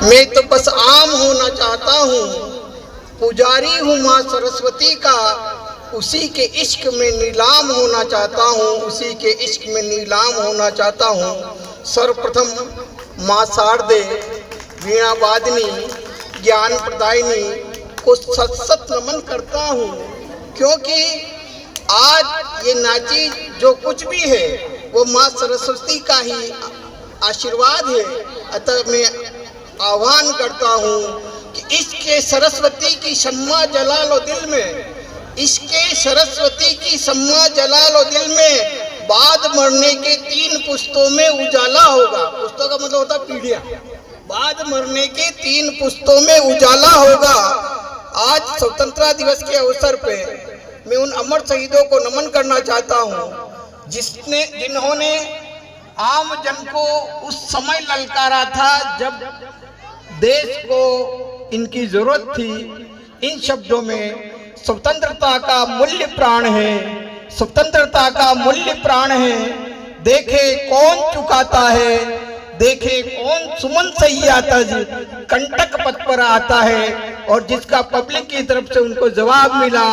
मैं तो बस आम होना चाहता हूँ, पुजारी हूँ माँ सरस्वती का, उसी के इश्क में नीलाम होना चाहता हूँ, उसी के इश्क में नीलाम होना चाहता हूँ। सर्वप्रथम माँ शारदे वीणा वादिनी ज्ञान प्रदायिनी को सत सत नमन करता हूँ, क्योंकि आज ये नाची जो कुछ भी है वो माँ सरस्वती का ही आशीर्वाद है। अतः मैं आह्वान करता हूँ कि इसके सरस्वती की शम्मा जला लो दिल में, इसके सरस्वती की शम्मा जला लो दिल में, बाद मरने के 3 पुश्तों में उजाला होगा। पुश्तों का मतलब होता है पीढ़ियां। बाद मरने के 3 पुश्तों में उजाला होगा। आज स्वतंत्रता दिवस के अवसर पे मैं उन अमर शहीदों को नमन करना चाहता हूँ जिन्होंने आम जन को उस समय ललकारा था जब देश को इनकी जरूरत थी। इन शब्दों में स्वतंत्रता का मूल्य प्राण है, स्वतंत्रता का मूल्य प्राण है। देखे कौन चुकाता है, देखे कौन सुमन सैया तज कंटक पथ पर आता है, और जिसका पब्लिक की तरफ से उनको जवाब मिला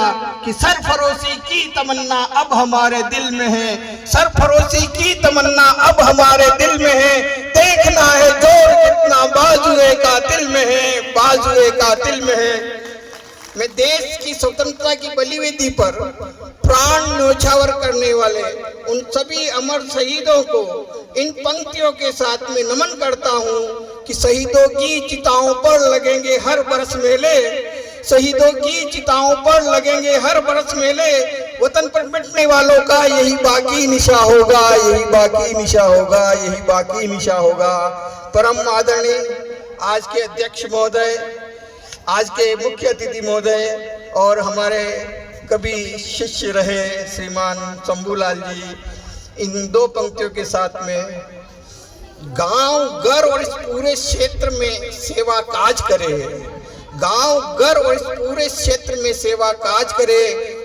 कि सरफरोशी की तमन्ना अब हमारे दिल में है, सरफरोशी की तमन्ना अब हमारे दिल में है। देखना है जोर कितना बाजुए का दिल में है, बाजुए का दिल में है। मैं देश की स्वतंत्रता की बलिवेदी पर प्राण न्यौछावर करने वाले उन सभी अमर शहीदों को इन पंक्तियों के साथ में नमन करता हूँ कि शहीदों की चिताओं पर लगेंगे हर बरस मेले, शहीदों की चिताओं पर लगेंगे हर बरस मेले। वतन पर मिटने वालों का यही बाकी निशा होगा, यही बाकी निशा होगा, यही बाकी निशा होगा। परम आदरणीय आज के अध्यक्ष महोदय, आज के मुख्य अतिथि महोदय और हमारे कभी शिष्य रहे श्रीमान शंभूलाल जी, इन 2 पंक्तियों के साथ में गांव घर और इस पूरे क्षेत्र में सेवा काज करे, गांव घर और इस पूरे क्षेत्र में सेवा काज करे,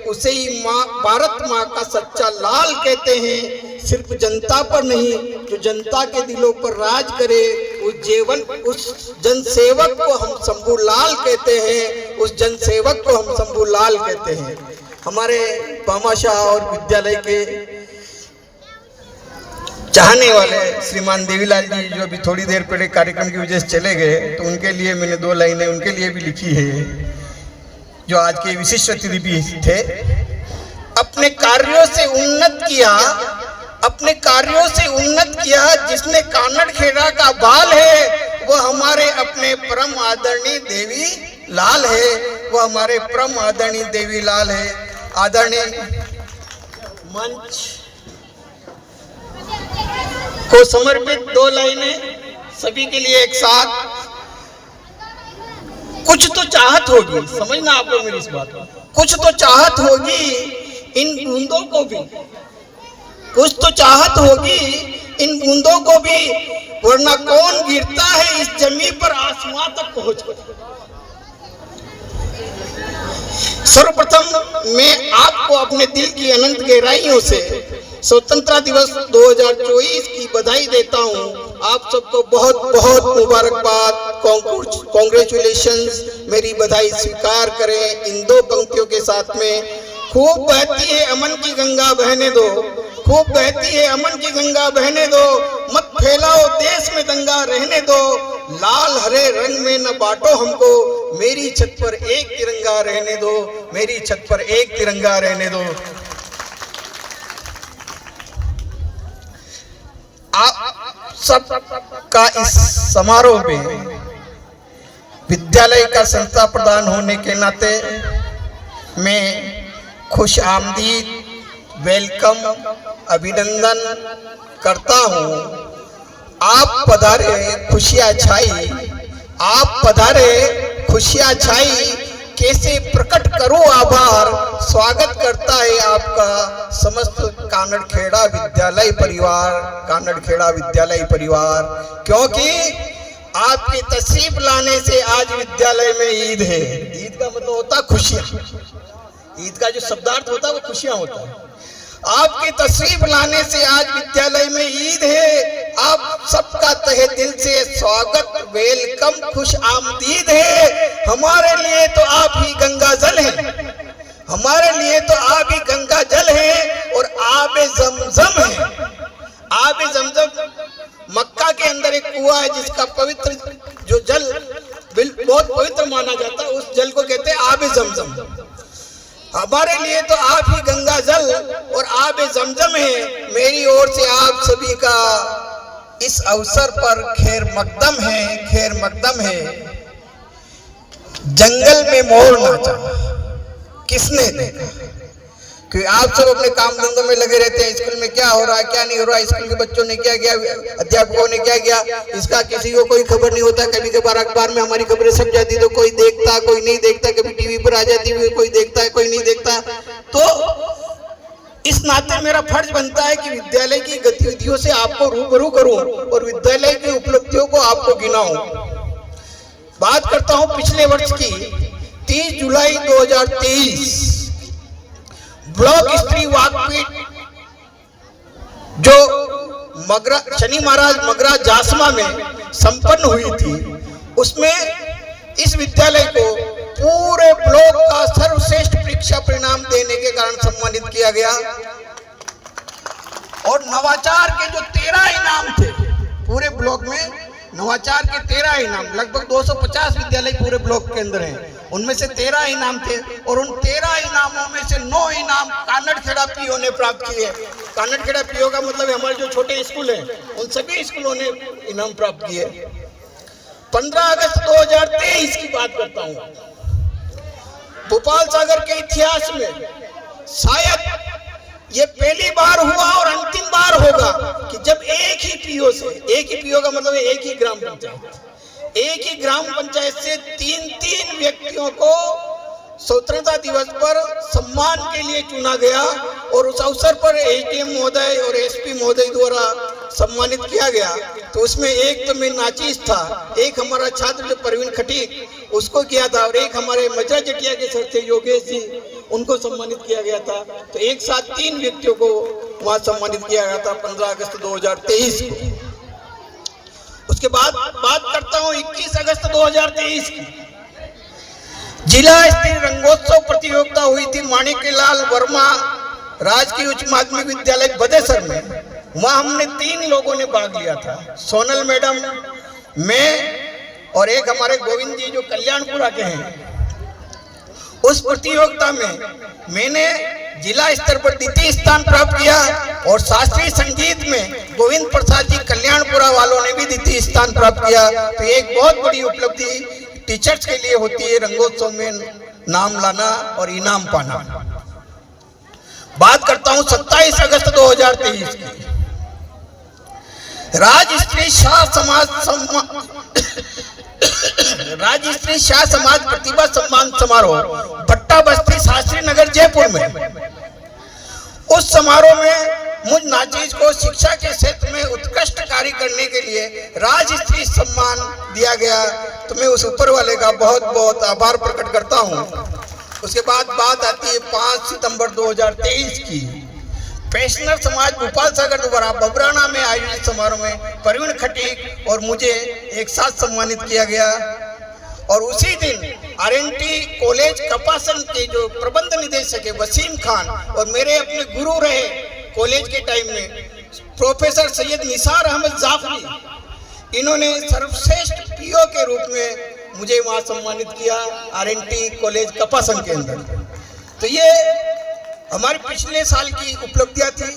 उसे ही माँ भारत माँ का सच्चा लाल कहते हैं। सिर्फ जनता पर नहीं, जो जनता के दिलों पर राज करे उस जनसेवक को हम शंभूलाल कहते हैं, उस जनसेवक को हम शंभूलाल कहते हैं। हमारे भामाशाह और विद्यालय के चाहने वाले श्रीमान देवीलाल जी जो अभी थोड़ी देर पहले कार्यक्रम की वजह से चले गए, तो उनके लिए मैंने 2 लाइनें उनके लिए भी लिखी है, जो आज के विशिष्ट अतिथि भी थे। अपने कार्यों से उन्नत किया, अपने कार्यों से उन्नत किया, जिसने कानड़ खेड़ा का बाल है वो हमारे अपने परम आदरणीय देवी लाल है, वो हमारे परम आदरणीय देवी लाल है। आदरणीय मंच को समर्पित 2 लाइनें सभी के लिए एक साथ। कुछ तो चाहत होगी, समझना आप लोग मेरी इस बात को, कुछ तो चाहत होगी इन बूंदों को भी, कुछ तो चाहत होगी इन बूंदों को भी, वरना कौन गिरता है इस जमीन पर आसमां तक पहुंचकर। सर्वप्रथम मैं आपको अपने दिल की अनंत गहराइयों से स्वतंत्रता दिवस 2024 की बधाई देता हूं। आप सबको बहुत बहुत मुबारकबाद, कॉन्ग्रेचुलेशंस। मेरी बधाई स्वीकार करें इन 2 पंक्तियों के साथ में। खूब बहती है अमन की गंगा बहने दो, खूब बहती है अमन की गंगा बहने दो, मत फैलाओ देश में दंगा रहने दो, लाल हरे रंग में न बांटो हमको, मेरी छत पर एक तिरंगा रहने दो, मेरी छत पर एक तिरंगा रहने दो। आप सब का इस समारोह में विद्यालय का संस्था प्रधान होने के नाते मैं खुश आमदीद, वेलकम, अभिनंदन करता हूँ। आप पधारे खुशियाँ छाई, आप पधारे खुशियाँ छाई, कैसे प्रकट करूं आभार, स्वागत करता है आपका समस्त कानड़ खेड़ा विद्यालय परिवार, कानड़ खेड़ा विद्यालय परिवार। क्योंकि आपकी तशरीफ लाने से आज विद्यालय में ईद है। ईद का मतलब होता है खुशियाँ, ईद का जो शब्दार्थ होता है वो खुशियाँ होता है। आपकी तशरीफ लाने से आज विद्यालय में ईद है। आप सबका तहे दिल से स्वागत, वेलकम, खुश आमदीद है। हमारे लिए तो आप ही गंगा जल है, हमारे लिए तो आप ही गंगा जल है और आबे जमजम है। आबे जमजम मक्का के अंदर एक कुआं है जिसका पवित्र जो जल बहुत पवित्र माना जाता है, उस जल को कहते हैं आबे जमजम। हमारे लिए तो आप ही गंगा जल और आबे जमजम है। मेरी ओर से आप सभी का इस अवसर पर खैर मकदम है, खैर मकदम है। जंगल में मोर नाचा किसने देखा? क्योंकि आप सब अपने काम धंधों में लगे रहते हैं। स्कूल में क्या हो रहा है, क्या नहीं हो रहा है, स्कूल के बच्चों ने क्या किया, अध्यापकों ने क्या किया, इसका किसी को कोई खबर नहीं होता। कभी कभार अखबार में हमारी खबरें छप जाती तो कोई देखता, कोई नहीं देखता, कभी टीवी पर आ जाती है, कोई देखता है, कोई नहीं देखता। तो इस नाते मेरा फर्ज बनता है कि विद्यालय की गतिविधियों से आपको रूबरू करूं और विद्यालय की उपलब्धियों को आपको गिनाऊं। बात करता हूं पिछले वर्ष की 30 जुलाई 2023 ब्लॉक स्तरीय वाकपीट जो शनि महाराज मगरा जासमा में संपन्न हुई थी, उसमें इस विद्यालय को पूरे ब्लॉक का सर्वश्रेष्ठ परीक्षा परिणाम देने के कारण सम्मानित किया गया। और नवाचार के जो 13 इनाम थे पूरे ब्लॉक में, नवाचार के 13 इनाम, लगभग 250 विद्यालय पूरे ब्लॉक के अंदर हैं, उनमें से 13 इनाम थे। और उन 13 इनामों में से 9 इनाम कानड़खेड़ा पीओ ने प्राप्त किए। कानड़खेड़ा पीओ का मतलब है हमारे जो छोटे स्कूल हैं, उन सभी स्कूलों ने इनाम प्राप्त किए। 15 अगस्त 2023 की बात करता हूँ। भोपाल सागर के इतिहास में शायद ये पहली बार हुआ और अंतिम बार होगा कि जब एक ही पीओ से, एक ही पीओ का मतलब है एक ही ग्राम पंचायत, एक ही ग्राम पंचायत से 3 व्यक्तियों को स्वतंत्रता दिवस पर सम्मान के लिए चुना गया। और उस अवसर पर एसडीएम महोदय और एसपी महोदय द्वारा सम्मानित किया गया। तो उसमें एक तो मैं नाचीज था, एक हमारा छात्र जो परवीन खटीक उसको किया था, और एक हमारे मजरा जटिया के सर थे योगेश जी, उनको सम्मानित किया गया था। तो एक साथ 3 व्यक्तियों को वहां सम्मानित किया गया था 15 अगस्त 2023 को। उसके बाद बात करता हूं 21 अगस्त 2023 की। जिला स्तरीय रंगोत्सव प्रतियोगिता हुई थी माणिक्यलाल वर्मा राजकीय उच्च माध्यमिक विद्यालय बदेसर में। वहां हमने 3 लोगों ने भाग लिया था, सोनल मैडम, मैं और एक हमारे गोविंद जी जो कल्याणपुरा के हैं। उस प्रतियोगिता में मैंने जिला स्तर पर 2य स्थान प्राप्त किया और शास्त्रीय संगीत में गोविंद प्रसाद जी कल्याणपुरा वालों ने भी 2य स्थान प्राप्त किया। तो एक बहुत बड़ी उपलब्धि टीचर्स के लिए होती है रंगोत्सव में नाम लाना और इनाम पाना। बात करता हूं 27 अगस्त 2023 की। राज्य श्री शाह समाज प्रतिभा सम्मान समारोह भट्टा बस्ती शास्त्री नगर जयपुर में। उस समारोह में मुझ नाचीज को शिक्षा के क्षेत्र में उत्कृष्ट कार्य करने के लिए राज्य स्तरीय सम्मान दिया गया। तो मैं उस ऊपर वाले का बहुत बहुत आभार प्रकट करता हूं। उसके बाद बात आती है 5 सितंबर 2023 की। पेंशनर समाज भोपाल सागर द्वारा बबराना में आयोजित समारोह में परवीन खटीक और मुझे एक साथ सम्मानित किया गया। और उसी दिन आरएनटी कॉलेज कपासन के जो प्रबंध निदेशक है वसीम खान और मेरे अपने गुरु रहे कॉलेज के टाइम में प्रोफेसर सैयद निसार अहमद जाफरी, इन्होंने सर्वश्रेष्ठ पीओ के रूप में मुझे वहां सम्मानित किया आरएनटी कॉलेज कपासन के अंदर। तो ये हमारे पिछले साल की उपलब्धियां थी।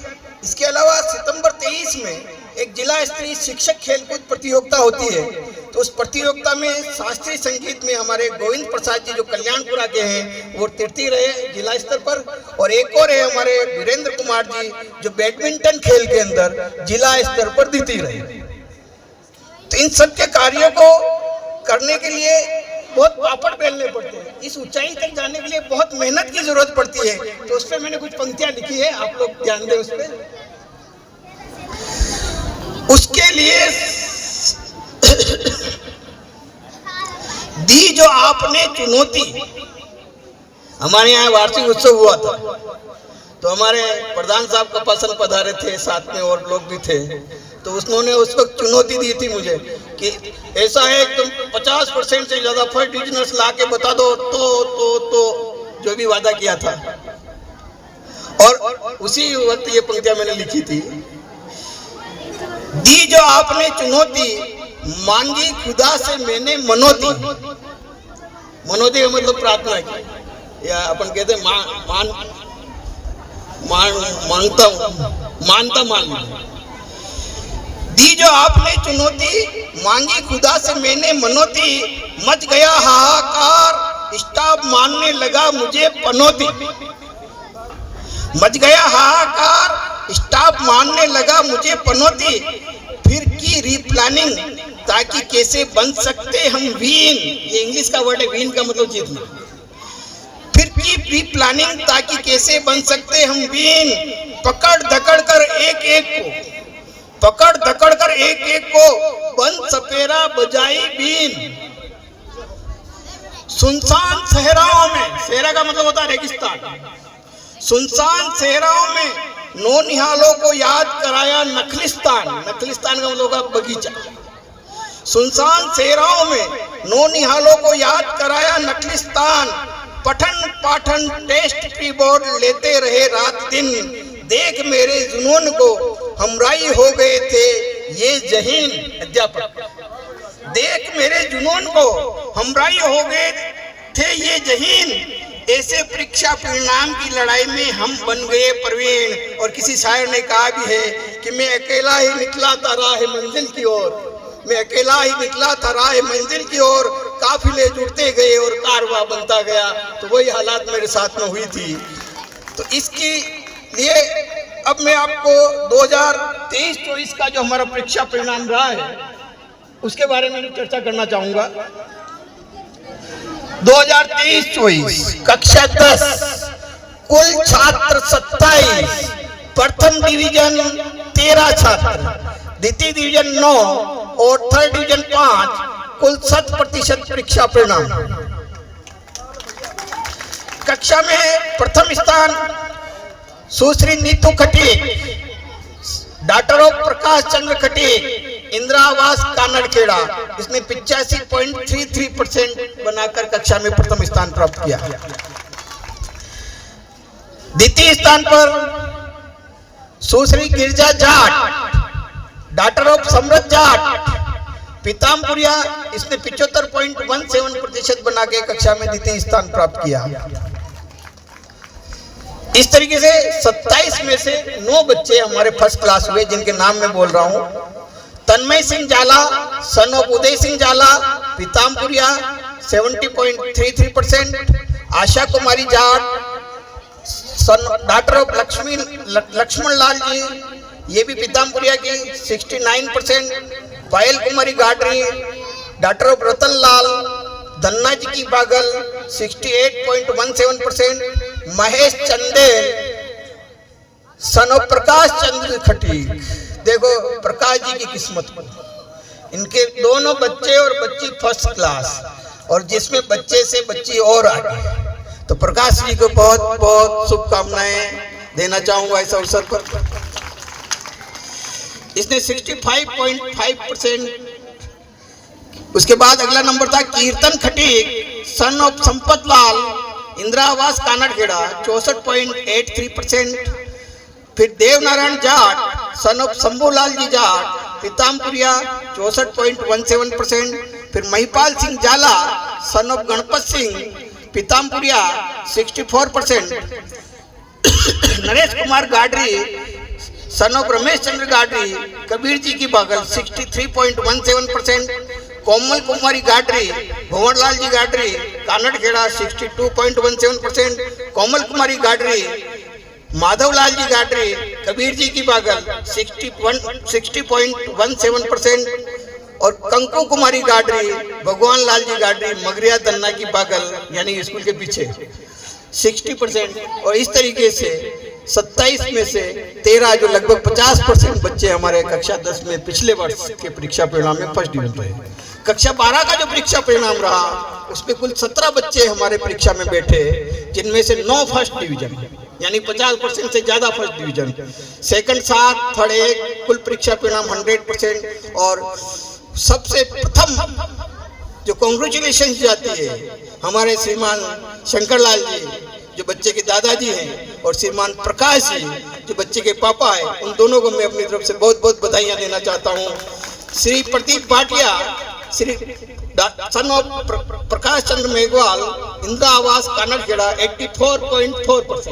इसके अलावा सितंबर 23 में एक जिला स्तरीय शिक्षक खेलकूद प्रतियोगिता होती है। तो उस प्रतियोगिता में शास्त्रीय संगीत में हमारे गोविंद प्रसाद जी जो कल्याणपुरा के हैं वो तृतीय रहे जिला स्तर पर, और एक और है हमारे वीरेंद्र कुमार जी जो बैडमिंटन खेल के अंदर जिला स्तर पर द्वितीय रहे। तो इन सब के कार्यों को करने के लिए बहुत पापड़ बेलने पड़ते हैं, इस ऊंचाई तक जाने के लिए बहुत मेहनत की जरूरत पड़ती है। तो उस पर मैंने कुछ पंक्तियां लिखी है, आप लोग ध्यान दें उस पर। उसके लिए दी जो आपने चुनौती, हमारे यहाँ वार्षिक उत्सव हुआ था, तो हमारे प्रधान साहब का पसंद पधारे थे, साथ में और लोग भी थे। तो उन्होंने उस वक्त चुनौती दी थी मुझे कि ऐसा है तुम 50% से ज़्यादा फर्स्ट डिविजनर्स ला के बता दो तो जो भी वादा किया था। और उसी वक्त ये पंक्तियां मैंने लिखी थी, दी जो आपने चुनौती, मांगी खुदा से मैंने मनोती। मनोती का मतलब प्रार्थना की, या अपन कहते हैं मानता हूं, मानता मान। दी जो आपने चुनौती, मांगी खुदा से मैंने मनोती, मच गया हाहाकार, स्टाफ मानने लगा मुझे पनौती। मच गया हाहाकार, स्टाफ मानने लगा मुझे पनौती, फिर की रीप्लानिंग ताकि कैसे बन सकते हम वीन। ये इंग्लिश का वर्ड है, वीन का मतलब जीतना। फिर की रीप्लानिंग ताकि कैसे बन सकते हम वीन, पकड़ धकड़ कर एक एक को, पकड़ धकड़ कर एक एक को, बंद सपेरा बजाई बीन। सुनसान सहराओं में, सहरा का मतलब होता है रेगिस्तान, सुनसान सहराओं में नौनिहालों को याद कराया नखलिस्तान। नखलिस्तान का मतलब होगा बगीचा। सुनसान सहराओं में नौनिहालों को याद कराया नखलिस्तान, पठन पाठन टेस्ट कीबोर्ड लेते रहे रात दिन, देख मेरे जुनून को हमराई हो गए थे ये जहीन। अध्यापक, देख मेरे जुनून को हमराई हो गए थे ये जहीन, ऐसे परीक्षा परिणाम की लड़ाई में हम बन गए प्रवीण। और किसी शायर ने कहा भी है कि मैं अकेला ही निकला था राह मंजिल की ओर, मैं अकेला ही निकला था राह मंजिल की ओर, काफिले जुड़ते गए और कारवां बनता गया। तो वही हालात मेरे साथ में हुई थी। तो इसकी लिए अब मैं आपको 2023-24 का जो हमारा परीक्षा परिणाम रहा है उसके बारे में चर्चा करना चाहूंगा। 2023-24 कक्षा 10 कुल छात्र 27, प्रथम डिवीजन 13 छात्र, द्वितीय डिवीजन 9 और थर्ड डिवीजन 5, कुल 100% परीक्षा परिणाम। कक्षा में प्रथम स्थान सुश्री नीतू खटीक, डॉक्टर ऑफ प्रकाश चंद्र खटीक, इंदिरा आवास कानड़खेड़ा, इसने 85.33% बनाकर कक्षा में प्रथम स्थान प्राप्त किया। द्वितीय स्थान पर सुश्री गिरजा जाट, डॉक्टर ऑफ समृद्ध जाट, पीतामपुरिया, इसने 75.17% बना के कक्षा में द्वितीय स्थान प्राप्त किया। इस तरीके से 27 में से 9 बच्चे हमारे फर्स्ट क्लास हुए, जिनके नाम मैं बोल रहा हूं। तन्मय सिंह जाला, सन ऑफ उदय सिंह जाला, पीतामपुरिया 70.33%, आशा कुमारी जाट, सन डॉक्टर ऑफ लक्ष्मण लाल जी, ये भी पीतामपुरिया की 69%, पायल कुमारी गाडरी, डॉक्टर ऑफ रतन लाल, धन्ना जी की बागल 68.17%, महेश चंदेल, सन ऑफ प्रकाश चंद्र खटीक। देखो प्रकाश जी की किस्मत को, इनके दोनों बच्चे और बच्ची फर्स्ट क्लास, और जिसमें बच्चे से बच्ची और आगे। तो प्रकाश जी को बहुत बहुत शुभकामनाएं देना चाहूंगा इस अवसर पर। इसने 65.5%। उसके बाद अगला नंबर था कीर्तन खटीक, सन ऑफ संपत लाल, इंदिरा आवास कानड़खेड़ा 64.83%। फिर देवनारायण जाट, सन ऑफ शंभूलाल जी जाट, पीतामपुरिया 64.17%। फिर Mahipal Singh Jala, son of Ganpat Singh, Pitampuriya 64%। Naresh Kumar Gadri, son of Ramesh Chandra Gadri, Kabir ji की बागल 63.17%। कोमल कुमारी गाडरी, भंवरलाल जी गाडरी, कानड़खेड़ा 62.17%। कोमल कुमारी गाडरी, माधवलाल जी गाडरी, कबीर जी की बागल 60.17%। और कंकु कुमारी गाडरी, भगवान लाल जी गाडरी, मगरिया दन्ना की बागल, यानी स्कूल के पीछे 60%। और इस तरीके से 27 में से 13, जो लगभग 50% बच्चे हमारे कक्षा 10 में पिछले वर्ष के परीक्षा परिणाम में फर्स्ट डिवीजन रहे। कक्षा 12 का जो परीक्षा परिणाम रहा उसमें कुल 17 बच्चे हमारे परीक्षा में बैठे, जिनमें से 9 फर्स्ट डिवीजन। यानी 50% से ज्यादा फर्स्ट डिवीजन। सेकंड 7, थर्ड 1, कुल परीक्षा परिणाम 100%। और सबसे प्रथम जो कांग्रेचुलेशन जाती है हमारे श्रीमान शंकर लाल जी जो बच्चे के दादाजी हैं, और श्रीमान प्रकाश जी जो बच्चे के पापा हैं, उन दोनों को मैं अपनी तरफ से बहुत बहुत बधाइयाँ देना चाहता हूँ। श्री प्रदीप भाटिया, श्री सन ऑफ प्रकाश चंद्र मेघवाल, इंदिरा आवास कानड़खेड़ा 84.4%।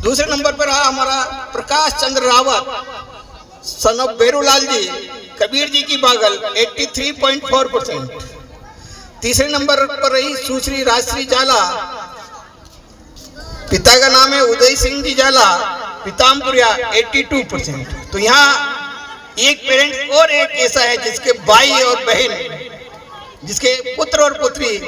दूसरे नंबर पर रहा हमारा प्रकाश चंद्र रावत, सन ऑफ बेरूलाल जी, कबीर जी की बागल 83.4%। तीसरे नंबर पर रही सुश्री राजश्री जाला, पिता का नाम है उदय सिंह जी जाला, पीतामपुरिया 82%। तो यहाँ एक पेरेंट और एक ऐसा है जिसके भाई और बहन, जिसके पुत्र और पुत्री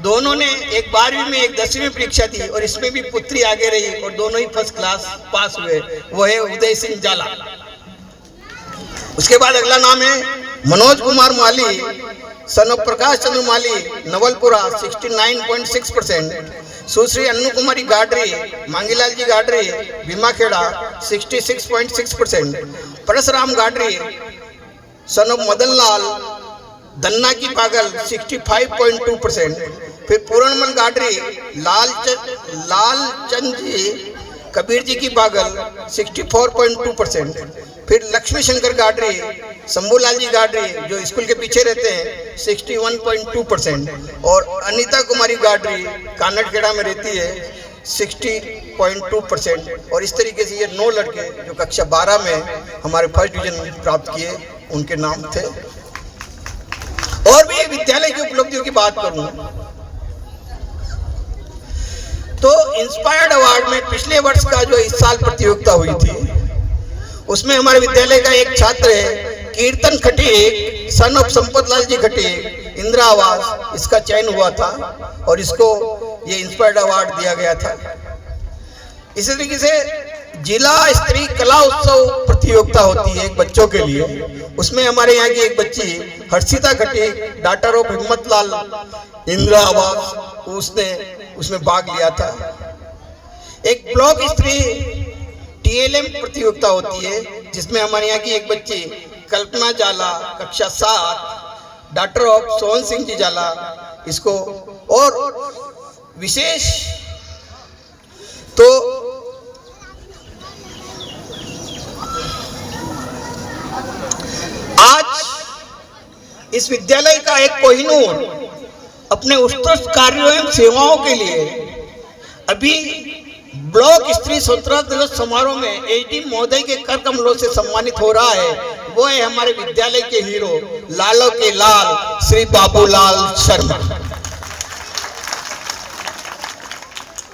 दोनों ने एक 12वीं में एक 10वीं में परीक्षा दी और इसमें भी पुत्री आगे रही और दोनों ही फर्स्ट क्लास पास हुए, वो है उदय सिंह जाला। उसके बाद अगला नाम है Manoj Kumar Mali, son of Prakash Chandra Mali, Navalpura 69.6%। Sushri Annu Kumari Gadri, Mangilal ji Gadri, Bhimakheda 66.6%। Parshuram Gadri, son of Madan Lal, Danna की पागल 65.2%। फिर पूरणमल गाडरी, लालचंद जी, कबीर जी की बागल 64.2%। फिर लक्ष्मी शंकर गाडरी, शंभूलाल जी गाडरी जो स्कूल के पीछे रहते हैं 61.2%। और अनीता कुमारी गाडरी कानड़खेड़ा में रहती है 60.2%। और इस तरीके से ये 9 लड़के जो कक्षा 12 में हमारे फर्स्ट डिवीजन प्राप्त किए उनके नाम थे। और भी विद्यालय की उपलब्धियों की बात करूं तो इंस्पायर्ड अवार्ड में पिछले वर्ष का जो इस साल प्रतियोगिता हुई थी उसमें हमारे विद्यालय का एक छात्र है कीर्तन खटीक, सन ऑफ संपत लाल जी खटीक, इंदिरा आवास, इसका चयन हुआ था और इसको ये इंस्पायर्ड अवार्ड दिया गया था। इसी तरीके से जिला स्तरीय कला उत्सव प्रतियोगिता होती है एक बच्चों के लिए, उसमें हमारे यहाँ की एक बच्ची हर्षिता खटीक, डॉटर ऑफ हिम्मत लाल, इंदिरा आवास, उसने उसमें भाग लिया था। एक ब्लॉक स्तरीय TLM प्रतियोगिता होती है जिसमें हमारे यहाँ की एक बच्ची कल्पना जाला, कक्षा 7, डॉक्टर ऑफ सोहन सिंह जी जाला, इसको। और विशेष तो आज इस विद्यालय का एक कोहिनूर अपने उत्कृष्ट कार्यों एवं सेवाओं के लिए अभी ब्लॉक स्तरीय स्वतंत्रता दिवस समारोह में AD महोदय के कर कमलों से सम्मानित हो रहा है। वो है हमारे विद्यालय के हीरो, लालों के लाल, श्री बाबूलाल शर्मा।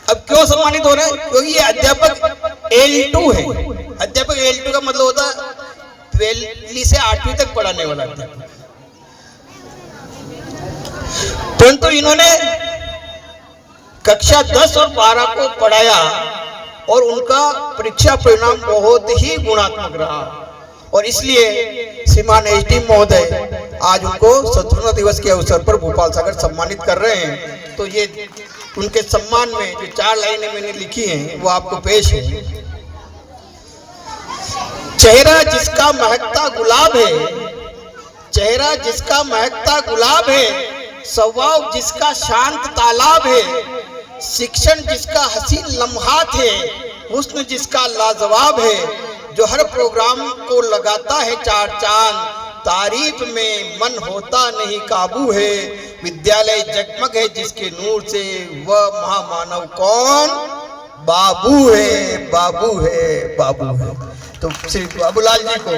अब क्यों सम्मानित हो रहे हैं? क्योंकि ये अध्यापक L2 है। अध्यापक L2 का मतलब होता है 12वीं से 8वीं तक पढ़ाने वाला अध्यापक। परंतु इन्होंने कक्षा 10 और 12 को पढ़ाया और उनका परीक्षा परिणाम बहुत ही गुणात्मक रहा और इसलिए श्रीमान HD महोदय आज उनको स्वतंत्रता दिवस के अवसर पर भोपाल सागर सम्मानित कर रहे हैं। तो ये उनके सम्मान में जो 4 लाइनें मैंने लिखी हैं वो आपको पेश है। चेहरा जिसका महकता गुलाब है, चेहरा जिसका महकता गुलाब है, स्वभाव जिसका शांत तालाब है, शिक्षण जिसका हसीन लम्हात है, हुस्न जिसका लाजवाब है, जो हर प्रोग्राम को लगाता है 4 चांद, तारीफ में मन होता नहीं काबू है, विद्यालय जगमग है जिसके नूर से, वह महामानव कौन? बाबू है, बाबू है, बाबू है। तो श्री बाबूलाल जी को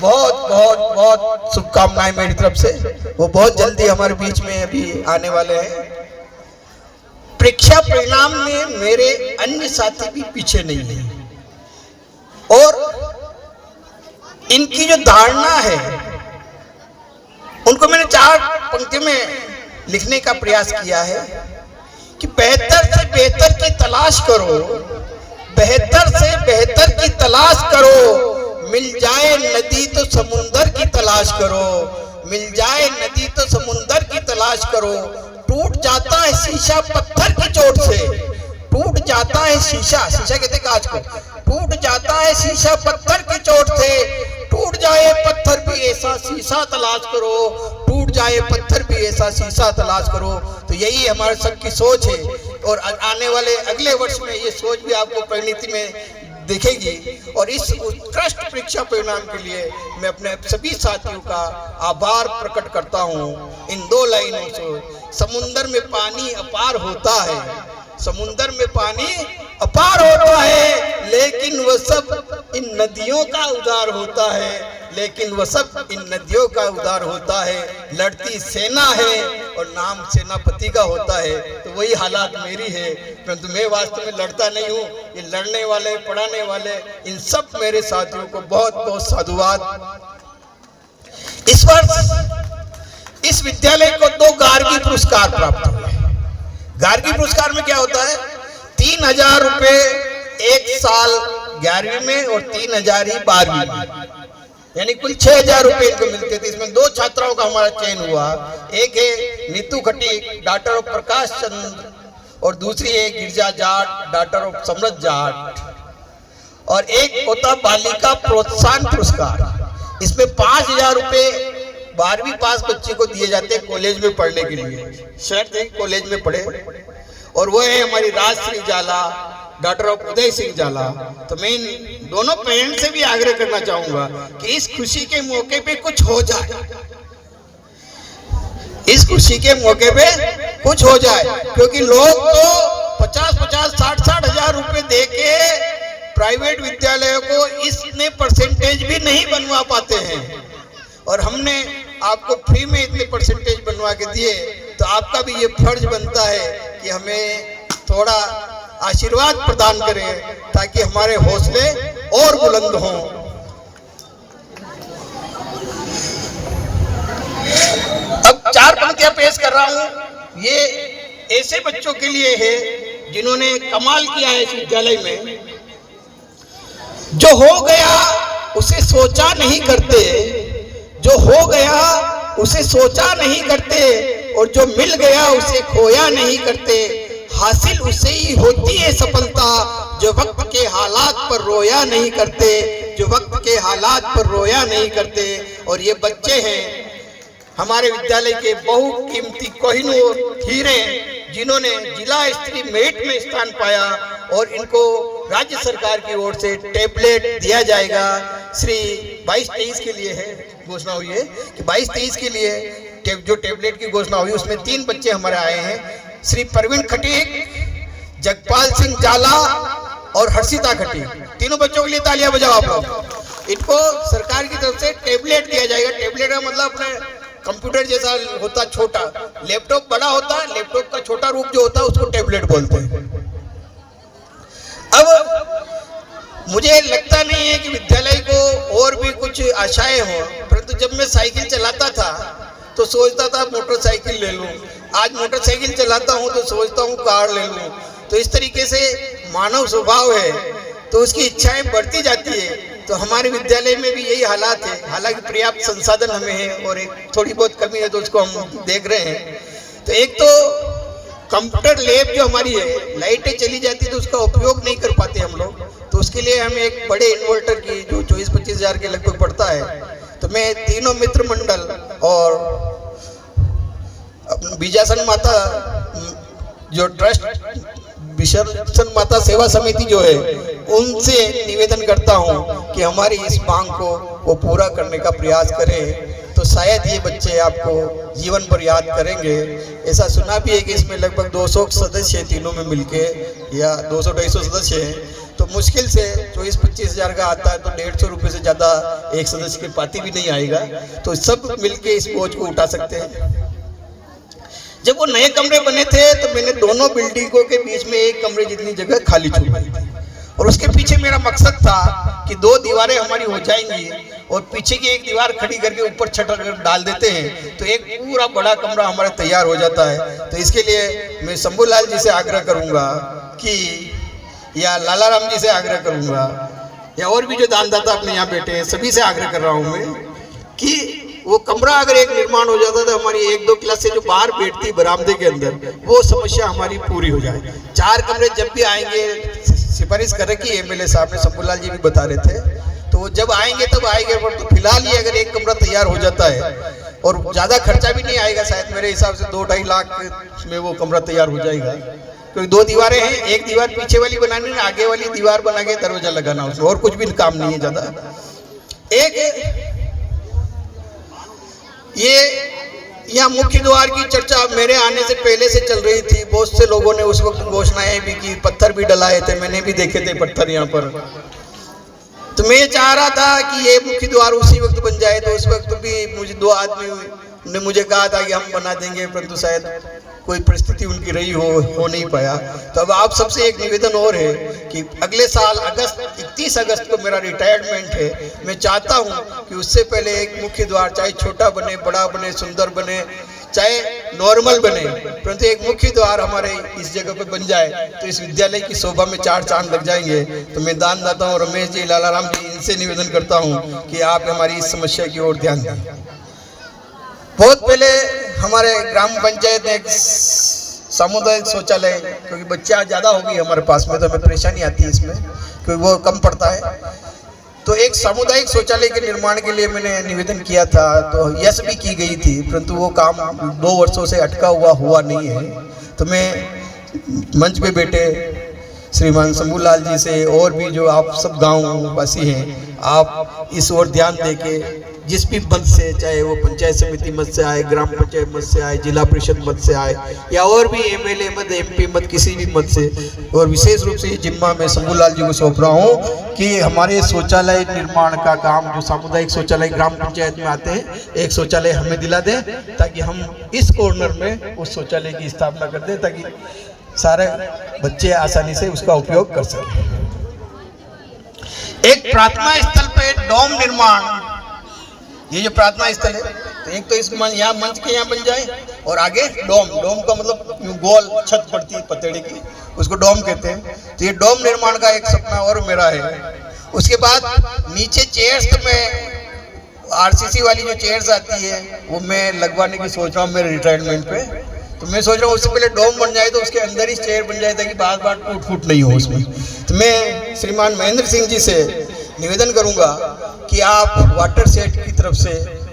बहुत बहुत बहुत शुभकामनाएं मेरी तरफ से। वो बहुत जल्दी हमारे बीच में अभी आने वाले हैं। परीक्षा परिणाम में मेरे अन्य साथी भी पीछे नहीं है और इनकी जो धारणा है उनको मैंने 4 पंक्तियों में लिखने का प्रयास किया है कि बेहतर से बेहतर की तलाश करो, बेहतर से बेहतर की तलाश करो, मिल जाए नदी तो समुंदर की तलाश करो, मिल जाए नदी तो समुंदर की तलाश करो, टूट जाता है शीशा पत्थर की चोट से, टूट जाता है शीशा, शीशा कहते कांच को, टूट जाता है शीशा पत्थर की चोट से, टूट जाए पत्थर भी ऐसा शीशा तलाश करो, टूट जाए पत्थर भी ऐसा शीशा तलाश करो। तो यही हमारे सबकी सोच है, और आने वाले अगले वर्ष में ये सोच भी आपको परिणति में दिखेगी। और इस उत्कृष्ट परीक्षा परिणाम के लिए मैं अपने सभी साथियों का आभार प्रकट करता हूँ। इन 2 लाइनों से, समुंदर में पानी अपार होता है, समुंदर में पानी अपार होता है, लेकिन वह सब इन नदियों का उद्धार होता है, लेकिन वह सब इन नदियों का उद्धार होता है। लड़ती सेना है और नाम सेनापति का होता है। तो वही हालात मेरी है, परंतु मैं वास्तव में लड़ता नहीं हूँ। ये लड़ने वाले, पढ़ाने वाले, इन सब मेरे साथियों को बहुत बहुत साधुवाद। इस वर्ष इस विद्यालय को 2 गार्गी पुरस्कार प्राप्त हुए। गार्गी पुरस्कार में क्या होता है? 3000 रुपए एक साल 11वीं में और 3000 ही 12वीं में, यानी कुल 6000 रुपए इनको मिलते थे। इसमें 2 छात्राओं का हमारा चयन हुआ। एक है नीतू खटीक, डॉक्टर ऑफ प्रकाश चंद्र, और दूसरी है गिरजा जाट, डॉक्टर ऑफ समृद्ध जाट। और एक होता बालिका प्रोत्साहन पुरस्कार। इसमें 5000 रुपए 12वीं पास बच्चे को दिए जाते हैं कॉलेज में पढ़ने के लिए, शर्त है कॉलेज में पढ़े। और वो है हमारी राजश्री जाला, डॉक्टर ऑफ उदय सिंह जाला। तो मैं इन दोनों पेरेंट्स से भी आग्रह करना चाहूंगा कि इस खुशी के मौके पे कुछ हो जाए, इस खुशी के मौके पे कुछ हो जाए, क्योंकि लोग तो 50-50, 60-60 हजार रुपए दे के प्राइवेट विद्यालयों को इतने परसेंटेज भी नहीं बनवा पाते हैं, और हमने आपको फ्री में इतने परसेंटेज बनवा के दिए। तो आपका भी ये फर्ज बनता है कि हमें थोड़ा आशीर्वाद प्रदान करें, ताकि हमारे हौसले और बुलंद हों। अब 4 पंक्तियां पेश कर रहा हूं। ये ऐसे बच्चों के लिए है जिन्होंने कमाल किया है इस विद्यालय में। जो हो गया उसे सोचा नहीं करते, जो हो गया उसे सोचा नहीं करते, और जो मिल गया उसे खोया नहीं करते। हासिल उसे ही होती है सफलता, जो वक्त के हालात पर रोया नहीं करते, जो वक्त के हालात पर रोया नहीं करते। और ये बच्चे हैं हमारे विद्यालय के बहुकीमती कोहिनूर हीरे, जिन्होंने जिला स्तरीय मेरिट में स्थान पाया, और इनको राज्य सरकार की ओर से टैबलेट दिया जाएगा। श्री 22-23 के लिए है घोषणा हुई है कि 22-23 के लिए जो टैबलेट की घोषणा हुई, उसमें 3 बच्चे हमारे आए हैं। श्री प्रवीण खटीक, जगपाल सिंह जाला और हर्षिता खटीक। तीनों बच्चों के लिए तालियां बजाओ आप लोग। इनको सरकार की तरफ से टैबलेट दिया जाएगा। टैबलेट का मतलब अपने कंप्यूटर जैसा होता, छोटा। लैपटॉप बड़ा होता, लैपटॉप का छोटा रूप जो होता है उसको टैबलेट बोलते हैं। अब मुझे लगता नहीं है कि विद्यालय को और भी कुछ आशाएं हों, परंतु जब मैं साइकिल चलाता था तो सोचता था मोटरसाइकिल ले लूं। आज मोटरसाइकिल चलाता हूं तो सोचता हूं कार ले लूं। तो इस तरीके से मानव स्वभाव है, तो उसकी इच्छाएं बढ़ती जाती है। तो हमारे विद्यालय में भी यही हालात है। हालांकि पर्याप्त संसाधन हमें है और एक थोड़ी बहुत कमी है, तो उसको हम देख रहे हैं। तो एक तो कंप्यूटर लैब जो हमारी है, लाइटें चली जाती है तो उसका उपयोग नहीं कर पाते हम लोग। तो उसके लिए हमें एक बड़े इन्वर्टर की जो 24-25 हजार के लगभग पड़ता है। तो मैं तीनों मित्र मंडल और बीजासन माता जो ट्रस्ट, बीजासन माता सेवा समिति जो है, उनसे निवेदन करता हूं कि हमारी इस मांग को वो पूरा करने का प्रयास करें। तो शायद ये बच्चे आपको जीवन भर याद करेंगे। ऐसा सुना भी है कि इसमें लगभग 200 सदस्य हैं तीनों में मिलके, या 200-250 सदस्य हैं। तो मुश्किल से 24-25 हजार का आता है, तो 150 रुपये से ज़्यादा एक सदस्य के पाती भी नहीं आएगा। तो सब मिलके इस बोझ को उठा सकते हैं। जब वो नए कमरे बने थे तो मैंने दोनों बिल्डिंगों के बीच में एक कमरे जितनी जगह खाली छोड़ी थी, और उसके पीछे मेरा मकसद था कि 2 दीवारें हमारी हो जाएंगी और पीछे की एक दीवार खड़ी करके ऊपर छटर डाल देते हैं, तो एक पूरा बड़ा कमरा हमारा तैयार हो जाता है। तो इसके लिए मैं शंभूलाल जी से आग्रह करूंगा कि, या लालाराम जी से आग्रह करूंगा, या और भी जो दानदाता अपने यहाँ बैठे हैं, सभी से आग्रह कर रहा हूँ मैं कि वो कमरा अगर एक निर्माण हो जाता तो हमारी 1-2 क्लास से जो बाहर बैठती बरामदे के अंदर, वो समस्या हमारी पूरी हो जाए। 4 कमरे जब भी आएंगे, सिफारिश कर रखी एमएलए साहब ने, शंभूलाल जी भी बता रहे थे, तो जब आएंगे तब आएंगे। पर तो फिलहाल ही अगर एक कमरा तैयार हो जाता है और ज़्यादा खर्चा भी नहीं आएगा, शायद मेरे हिसाब से 2-2.5 लाख में वो कमरा तैयार हो जाएगा। क्योंकि 2 दीवारें हैं, एक दीवार पीछे वाली बनानी है, आगे वाली दीवार बना के दरवाजा लगाना उसमें, और कुछ भी काम नहीं है ज़्यादा। एक ये यहाँ मुख्य द्वार की चर्चा मेरे आने से पहले से चल रही थी। बहुत से लोगों ने उस वक्त घोषणाएं भी की, पत्थर भी डलाए थे, मैंने भी देखे थे पत्थर यहाँ पर। तो मैं चाह रहा था कि ये मुख्य द्वार उसी वक्त बन जाए। तो उस वक्त भी मुझे 2 आदमी ने मुझे कहा था कि हम बना देंगे, परंतु शायद कोई परिस्थिति उनकी रही हो नहीं पाया। तो अब आप सबसे एक निवेदन और है कि अगले साल 31 अगस्त को मेरा रिटायरमेंट है। मैं चाहता हूं कि उससे पहले एक मुख्य द्वार, चाहे छोटा बने, बड़ा बने, सुंदर बने, चाहे नॉर्मल बने, परंतु एक मुख्य द्वार हमारे इस जगह पे बन जाए तो इस विद्यालय की शोभा में 4 चांद लग जाएंगे। तो मैं दानदाता हूँ रमेश जी, लालाराम जी, इनसे निवेदन करता हूँ कि आप हमारी इस समस्या की ओर ध्यान दें। बहुत पहले हमारे ग्राम पंचायत ने एक सामुदायिक शौचालय, क्योंकि बच्चा ज़्यादा होगी हमारे पास में तो हमें परेशानी आती है इसमें, क्योंकि वो कम पड़ता है, तो एक सामुदायिक शौचालय के निर्माण के लिए मैंने निवेदन किया था। तो यस भी की गई थी, परंतु वो काम 2 वर्षों से अटका हुआ नहीं है। तो मैं मंच पे बैठे श्रीमान शंभूलाल जी से, और भी जो आप सब गाँव वासी हैं, आप इस ओर ध्यान देके जिस भी मद से, चाहे वो पंचायत समिति मद से आए, ग्राम पंचायत मद से आए, जिला परिषद मद से आए, या और भी एमएलए मद, एमपी मद, किसी भी मद से, और विशेष रूप से ये जिम्मा मैं शंभूलाल जी को सौंप रहा हूँ कि हमारे शौचालय निर्माण का काम, जो सामुदायिक शौचालय ग्राम पंचायत में आते हैं, एक शौचालय हमें दिला दें, ताकि हम इस कॉर्नर में उस शौचालय की स्थापना कर दें, ताकि सारे बच्चे आसानी से उसका उपयोग कर सकें। एक प्रार्थना स्थल पे डोम निर्माण, ये जो प्रार्थना स्थल है, तो एक तो इस यहाँ मंच के यहाँ बन जाए, और आगे डोम का मतलब गोल छत पड़ती है पतेड़े की, उसको डोम कहते हैं। तो ये डोम निर्माण का एक सपना और मेरा है। उसके बाद नीचे चेयर्स, तो मैं आरसीसी वाली जो चेयर्स आती है वो मैं लगवाने की सोच रहा हूँ मेरे रिटायरमेंट पे। तो मैं सोच रहा हूँ उससे पहले डोम बन जाए तो उसके अंदर ही चेयर बन जाए, ताकि बार बार टूट फूट नहीं हो उसमें। तो मैं श्रीमान महेंद्र सिंह जी से निवेदन करूंगा कि आप वाटर सेट की तरफ से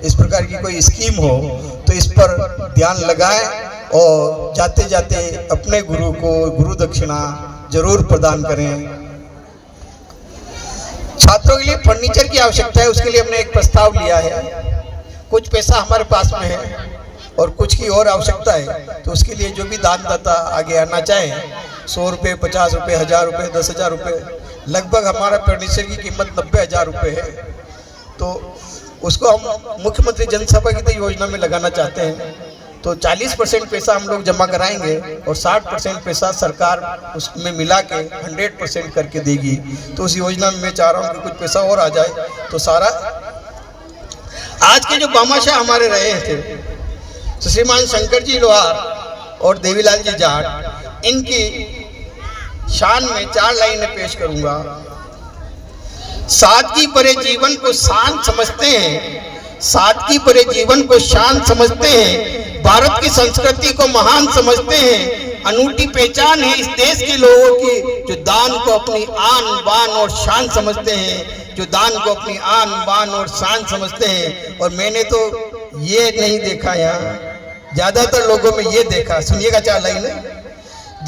इस प्रकार की कोई स्कीम हो तो इस पर ध्यान लगाएं, और जाते जाते अपने गुरु को गुरु दक्षिणा जरूर प्रदान करें। छात्रों के लिए फर्नीचर की आवश्यकता है, उसके लिए हमने एक प्रस्ताव लिया है। कुछ पैसा हमारे पास में है और कुछ की और आवश्यकता है, तो उसके लिए जो भी दानदाता आगे आना चाहे, 100 रुपये, 50 रुपये, 1000 रुपये, 10,000 रुपये, लगभग हमारा फर्नीचर की कीमत 90,000 रुपये है। तो उसको हम मुख्यमंत्री जनसभा की योजना में लगाना चाहते हैं। तो 40% पैसा हम लोग जमा कराएंगे और 60% पैसा सरकार उसमें मिला के 100% करके देगी। तो उस योजना में मैं चाह रहा हूँ कि कुछ पैसा और आ जाए तो सारा। आज के जो बामाशाह हमारे रहे थे, तो श्रीमान शंकर जी लोहार और देवीलाल जी जाट, इनकी शान में 4 लाइनें पेश करूंगा। सादगी भरे जीवन को शान समझते हैं, सादगी भरे जीवन को शान समझते हैं, भारत की संस्कृति को महान समझते हैं, अनूठी पहचान है इस देश के लोगों की, जो दान को अपनी आन बान और शान समझते हैं, जो दान को अपनी आन बान और शान समझते हैं। और मैंने तो ये नहीं देखा, यहाँ ज्यादातर लोगों में ये देखा, सुनिएगा 4 लाइनें।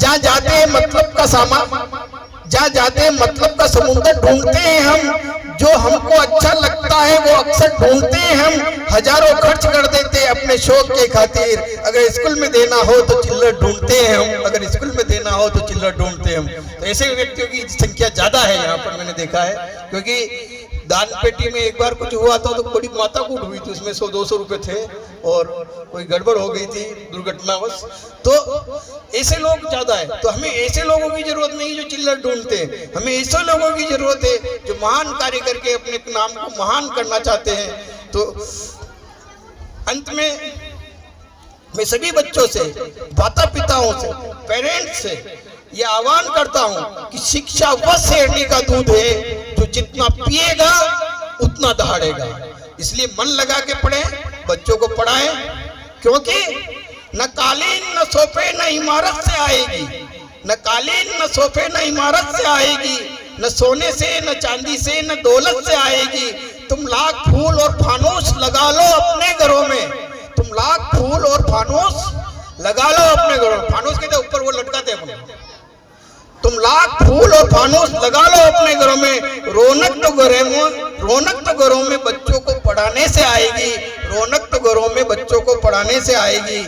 जहाँ जाते हैं मतलब का सामान, जहाँ जाते हैं मतलब का समुंदर ढूंढते हैं हम, जो हमको अच्छा लगता है वो अक्सर ढूंढते हैं हम, हजारों खर्च कर देते हैं अपने शौक के खातिर, अगर स्कूल में देना हो तो चिल्लर ढूंढते हैं हम, अगर स्कूल में देना हो तो चिल्लर ढूंढते हैं हम। तो ऐसे व्यक्तियों की संख्या ज्यादा है यहाँ पर, मैंने देखा है। क्योंकि दान पेटी में एक बार कुछ हुआ था तो बड़ी माता कूट हुई थी, उसमें 100-200 रुपए थे और कोई गड़बड़ हो गई थी दुर्घटनावश। तो ऐसे लोग ज्यादा है। तो हमें ऐसे लोगों की जरूरत नहीं जो चिल्लर ढूंढते हैं, हमें ऐसे लोगों की जरूरत है जो महान कार्य करके अपने नाम को महान करना चाहते हैं। तो अंत में मैं सभी बच्चों से, माता पिताओं से, पेरेंट्स से ये आह्वान करता हूं कि शिक्षा वह शेरनी का दूध है जो जितना पिएगा उतना दहाड़ेगा। इसलिए मन लगा के पढ़ें, बच्चों को पढ़ाएं, क्योंकि न कालीन न सोफे न इमारत से आएगी, न कालीन न सोफे न इमारत से आएगी, न सोने से न चांदी से न दौलत से आएगी। तुम लाख फूल और फानूस लगा लो अपने घरों में, तुम लाख फूल और फानूस लगा लो अपने घरों में। फानूस के ऊपर वो लटकाते हैं, तुम लाख फूल और फानूस लगा लो अपने घरों में। रौनक तो घरों में बच्चों को पढ़ाने से आएगी, रौनक तो घरों में बच्चों को पढ़ाने से आएगी।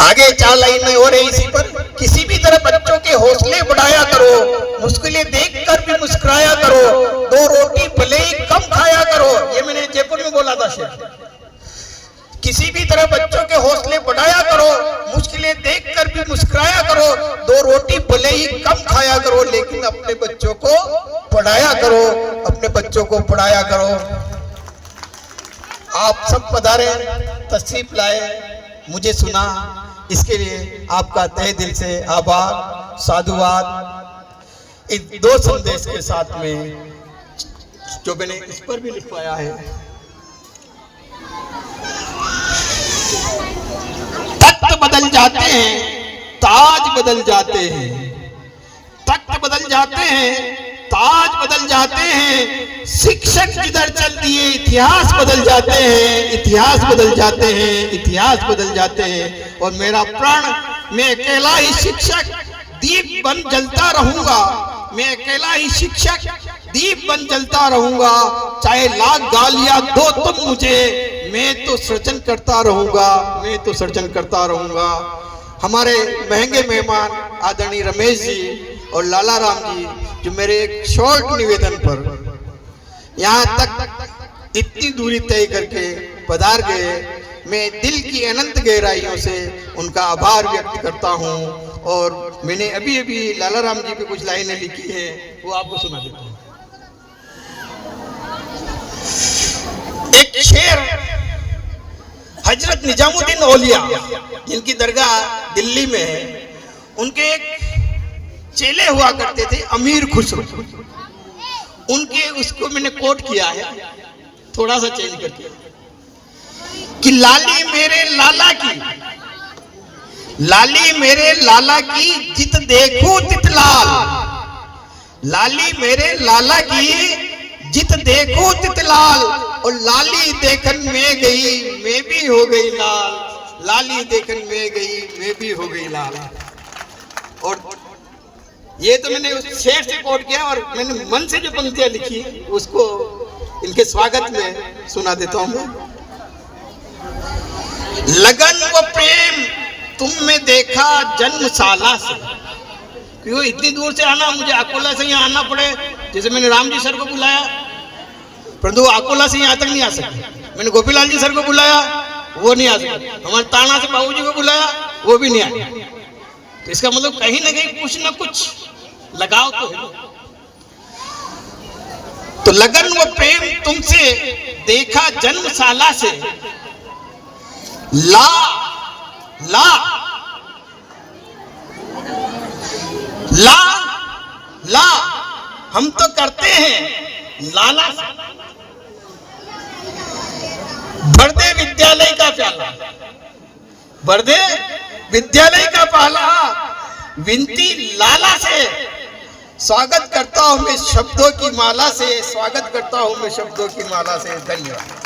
आगे 4 लाइनें और है इसी पर। किसी भी तरह बच्चों के हौसले बढ़ाया करो, मुश्किलें देखकर भी मुस्कुराया करो, 2 रोटी भले ही कम खाया करो। ये मैंने जयपुर में बोला था शेर। किसी भी तरह बच्चों के हौसले बढ़ाया करो, मुश्किलें देखकर भी मुस्कुराया करो, 2 रोटी भले ही कम खाया करो, लेकिन अपने बच्चों को पढ़ाया करो, अपने बच्चों को पढ़ाया करो। आप सब पधारे, तशरीफ लाए, मुझे सुना, इसके लिए आपका तहे दिल से आभार, साधुवाद। इन 2 संदेश के साथ में जो मैंने इस पर भी लिखवाया है, तख्त बदल जाते हैं, ताज बदल जाते हैं, तख्त बदल जाते हैं, ताज बदल जाते हैं, शिक्षक जिधर चल दिए इतिहास बदल जाते हैं, इतिहास बदल जाते हैं, इतिहास बदल जाते हैं। और मेरा प्राण, मैं अकेला ही शिक्षक दीप बन जलता रहूंगा, मैं अकेला ही शिक्षक दीप बन जलता रहूंगा, चाहे लाख गालियां दो तुम मुझे, मैं तो सृजन करता रहूंगा, मैं तो सृजन करता रहूंगा। हमारे महंगे मेहमान आदरणीय रमेश जी और लाला राम जी, जो मेरे एक शॉर्ट निवेदन पर यहाँ तक इतनी दूरी तय करके पधार गए, मैं दिल की अनंत गहराइयों से उनका आभार व्यक्त करता हूँ। और मैंने अभी अभी लाला राम जी पे कुछ लाइनें लिखी हैं, वो आपको सुना देता हूँ। एक शेर हजरत निजामुद्दीन औलिया, जिनकी दरगाह दिल्ली में है, उनके एक चेले हुआ करते थे अमीर खुसरो, उनके उसको मैंने कोट किया है थोड़ा सा चेंज करके कि लाली मेरे लाला की, लाली मेरे लाला की जित देखूं तित लाल, लाली मेरे लाला की जित देखूं तित लाल, और लाली देखन में गई मैं भी हो गई लाल, लाली देखन में गई मैं भी हो गई लाल। और ये तो मैंने उस शेर से कोट किया, और मैंने मन से जो पंक्तियां लिखी उसको इनके स्वागत में सुना देता हूं मैं। लगन व प्रेम तुम में देखा जन्मशाला से, क्यों इतनी दूर से आना, मुझे अकोला से यहाँ आना पड़े। जैसे मैंने राम जी सर को बुलाया, परंतु अकोला से यहाँ तक नहीं आ सके। मैंने गोपीलाल जी सर को बुलाया, वो नहीं आ सके। हमारे ताना से बाबू जी को बुलाया, वो भी नहीं आए। तो इसका मतलब कहीं ना कहीं कुछ ना कुछ लगाव तो है। तो लगन व प्रेम तुमसे देखा जन्मशाला से, ला ला ला ला हम तो करते हैं लाला से। भर दे विद्यालय का प्याला, भर दे विद्यालय का पहला, विनती लाला से। स्वागत करता हूं मैं शब्दों की माला से, स्वागत करता हूं मैं शब्दों की माला से। धन्यवाद।